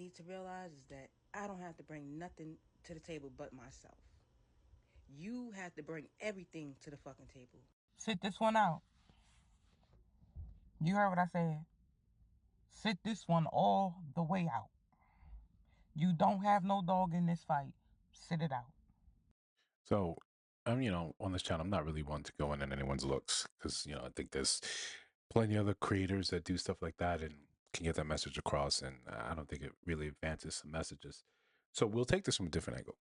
need to realize is that I don't have to bring nothing to the table but myself. You have to bring everything to the fucking table. Sit this one out. You heard what I said. Sit this one all the way out. You don't have no dog in this fight. Sit it out. So, on this channel, I'm not really one to go in on anyone's looks because, I think there's plenty of other creators that do stuff like that and can get that message across. And I don't think it really advances some messages. So we'll take this from a different angle,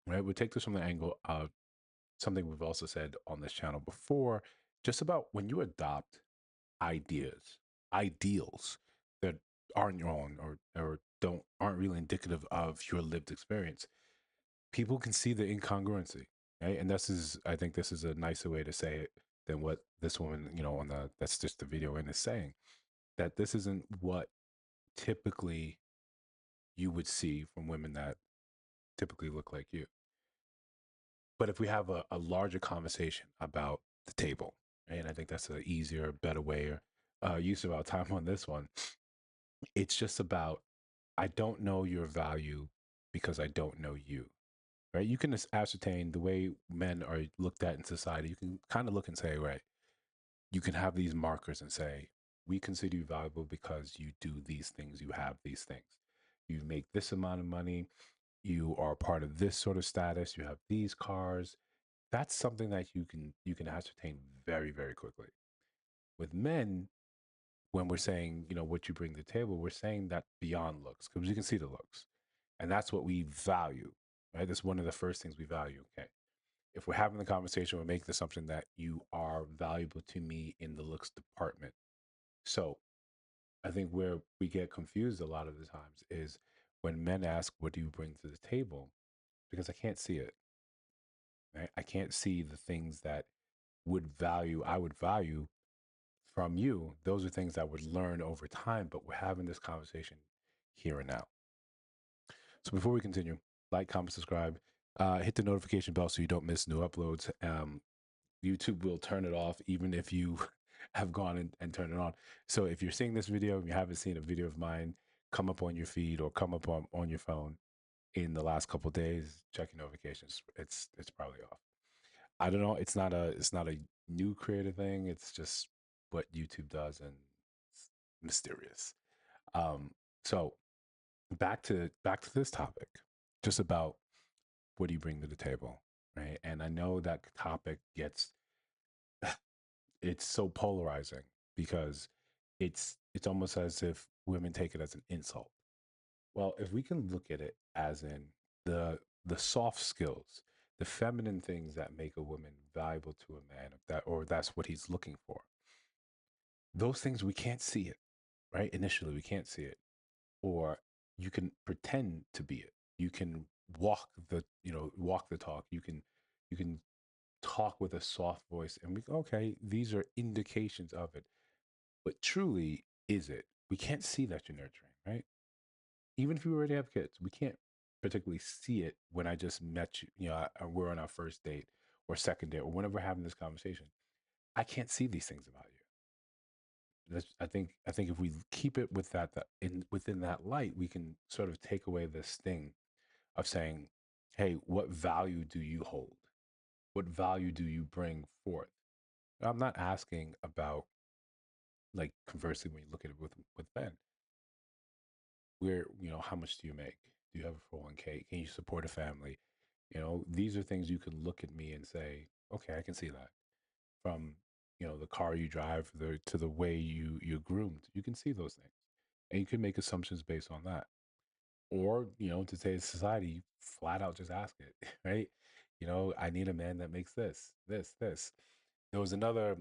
right? We'll take this from the angle of something we've also said on this channel before, just about when you adopt ideals that aren't your own or aren't really indicative of your lived experience, people can see the incongruency, right? And I think this is a nicer way to say it than what this woman, that's just the video in is saying, that this isn't what typically you would see from women that typically look like you. But if we have a larger conversation about the table, right? And I think that's an easier, better way or use of our time on this one. It's just about, I don't know your value because I don't know you, right? You can ascertain the way men are looked at in society. You can kind of look and say, right, you can have these markers and say, we consider you valuable because you do these things, you have these things. You make this amount of money, you are part of this sort of status, you have these cars. That's something that you can ascertain very, very quickly. With men, when we're saying, what you bring to the table, we're saying that beyond looks, because you can see the looks. And that's what we value, right? That's one of the first things we value. Okay. If we're having the conversation, we're making the assumption that you are valuable to me in the looks department. So I think where we get confused a lot of the times is when men ask, what do you bring to the table? Because I can't see it. Right? I can't see the things that I would value from you. Those are things I would learn over time, but we're having this conversation here and now. So before we continue, like, comment, subscribe, hit the notification bell so you don't miss new uploads. YouTube will turn it off even if you have gone and turned it on. So if you're seeing this video and you haven't seen a video of mine come up on your feed or come up on your phone in the last couple of days, check your notifications. It's probably off. I don't know. It's not a new creative thing. It's just what YouTube does, and it's mysterious. So back to this topic, just about what do you bring to the table, right? And I know that topic gets it's so polarizing because it's almost as if women take it as an insult. Well, if we can look at it as in the soft skills, the feminine things that make a woman valuable to a man, or that's what he's looking for. Those things we can't see it, right? Initially, we can't see it, or you can pretend to be it. You can walk the talk. You can talk with a soft voice, and okay, these are indications of it. But truly, is it? We can't see that you're nurturing, right? Even if you already have kids, we can't particularly see it when I just met you. We're on our first date or second date or whenever we're having this conversation. I can't see these things about you. I think if we keep it with within that light, we can sort of take away this sting of saying, "Hey, what value do you hold? What value do you bring forth?" I'm not asking about, like, conversely, when you look at it with men, where, how much do you make? Do you have a 401k? Can you support a family? These are things you can look at me and say, okay, I can see that. From, the car you drive, to the way you're groomed, you can see those things. And you can make assumptions based on that. Or, to say society, flat out just ask it, right? I need a man that makes this. There was another,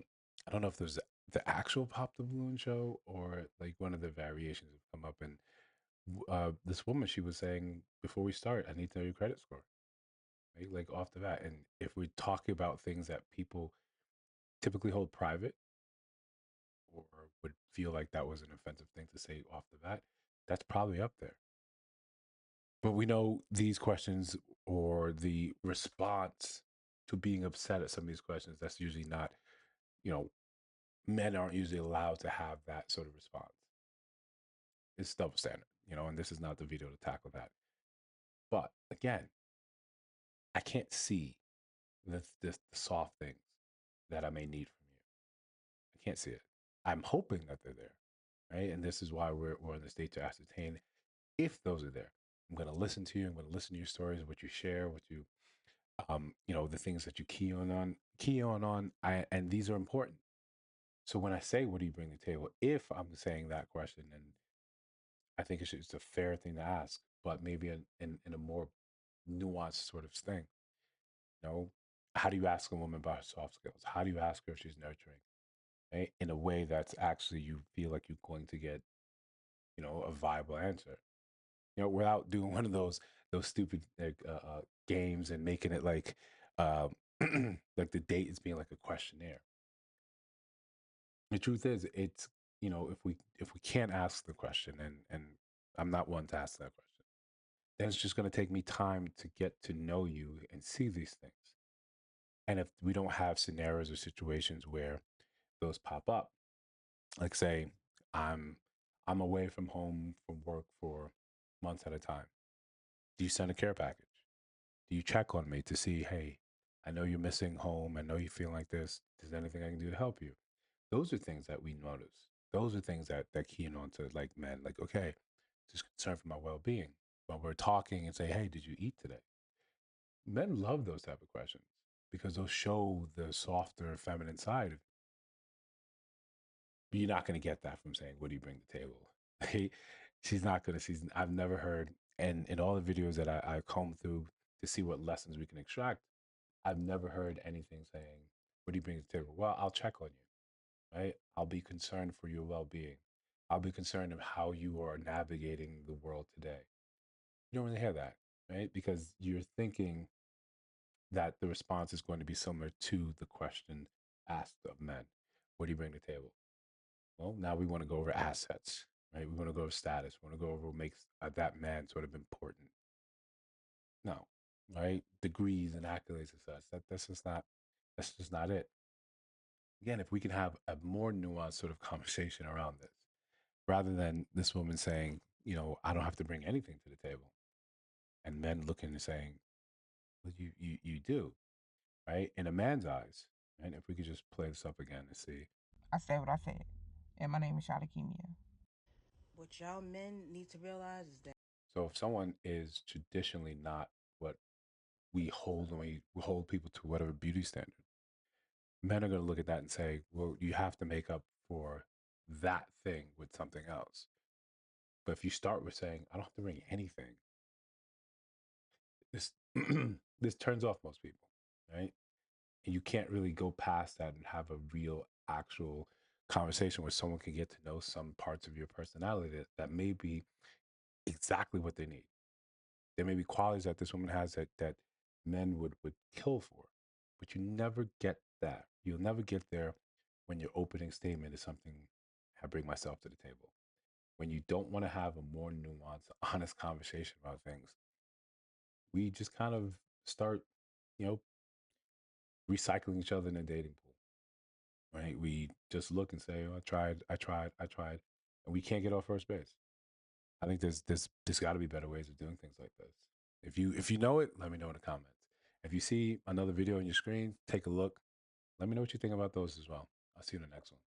I don't know if there's the actual Pop the Balloon show or like one of the variations have come up, and this woman, she was saying, before we start, I need to know your credit score, right? Like off the bat. And if we're talking about things that people typically hold private or would feel like that was an offensive thing to say off the bat, that's probably up there. But we know these questions, or the response to being upset at some of these questions, that's usually not, you know, men aren't usually allowed to have that sort of response. It's double standard. and this is not the video to tackle that. But again, I can't see the soft things that I may need from you. I can't see it. I'm hoping that they're there, right? And this is why we're in the state to ascertain if those are there. I'm going to listen to you. I'm going to listen to your stories, what you share, what you, the things that you key on. And these are important. So when I say, what do you bring to the table? If I'm saying that question, and I think it's a fair thing to ask, but maybe in a more nuanced sort of thing. You know, how do you ask a woman about her soft skills? How do you ask her if she's nurturing, right? In a way that's actually you feel like you're going to get, a viable answer. Without doing one of those stupid games and making it like um, like the date is being like a questionnaire. The truth is, it's if we can't ask the question, and I'm not one to ask that question, then it's just going to take me time to get to know you and see these things. And if we don't have scenarios or situations where those pop up, like say I'm I'm away from home from work for months at a time, do you send a care package? Do you check on me to see, hey, I know you're missing home, I know you feel like this, is there anything I can do to help you? Those are things that we notice. Those are things that key in on to like men, like, okay, just concerned for my well-being. When we're talking and say, hey, did you eat today? Men love those type of questions because they'll show the softer feminine side. But you're not going to get that from saying, what do you bring to the table? She's not going to, I've never heard, and in all the videos that I comb through to see what lessons we can extract, I've never heard anything saying, what do you bring to the table? Well, I'll check on you, right? I'll be concerned for your well being. I'll be concerned of how you are navigating the world today. You don't really hear that, right? Because you're thinking that the response is going to be similar to the question asked of men. What do you bring to the table? Well, now we want to go over assets, right? We want to go over status. We want to go over what makes that man sort of important. No, right? Degrees and accolades and such. That's just not it. Again, if we can have a more nuanced sort of conversation around this, rather than this woman saying, I don't have to bring anything to the table, and men looking and saying, well, you do, right? In a man's eyes, and if we could just play this up again and see. I said what I said. And my name is Shadakimia. What y'all men need to realize is that So if someone is traditionally not what we hold when we hold people to whatever beauty standard, men are going to look at that and say, well, you have to make up for that thing with something else. But if you start with saying, I don't have to bring anything, this this turns off most people, right? And you can't really go past that and have a real actual conversation where someone can get to know some parts of your personality that may be exactly what they need. There may be qualities that this woman has that men would kill for, but you never get that. You'll never get there when your opening statement is something, I bring myself to the table. When you don't want to have a more nuanced, honest conversation about things, we just kind of start, you know, recycling each other in a dating pool, right? We just look and say, oh, I tried, and we can't get off first base. I think there's got to be better ways of doing things like this. If you know it, let me know in the comments. If you see another video on your screen, take a look. Let me know what you think about those as well. I'll see you in the next one.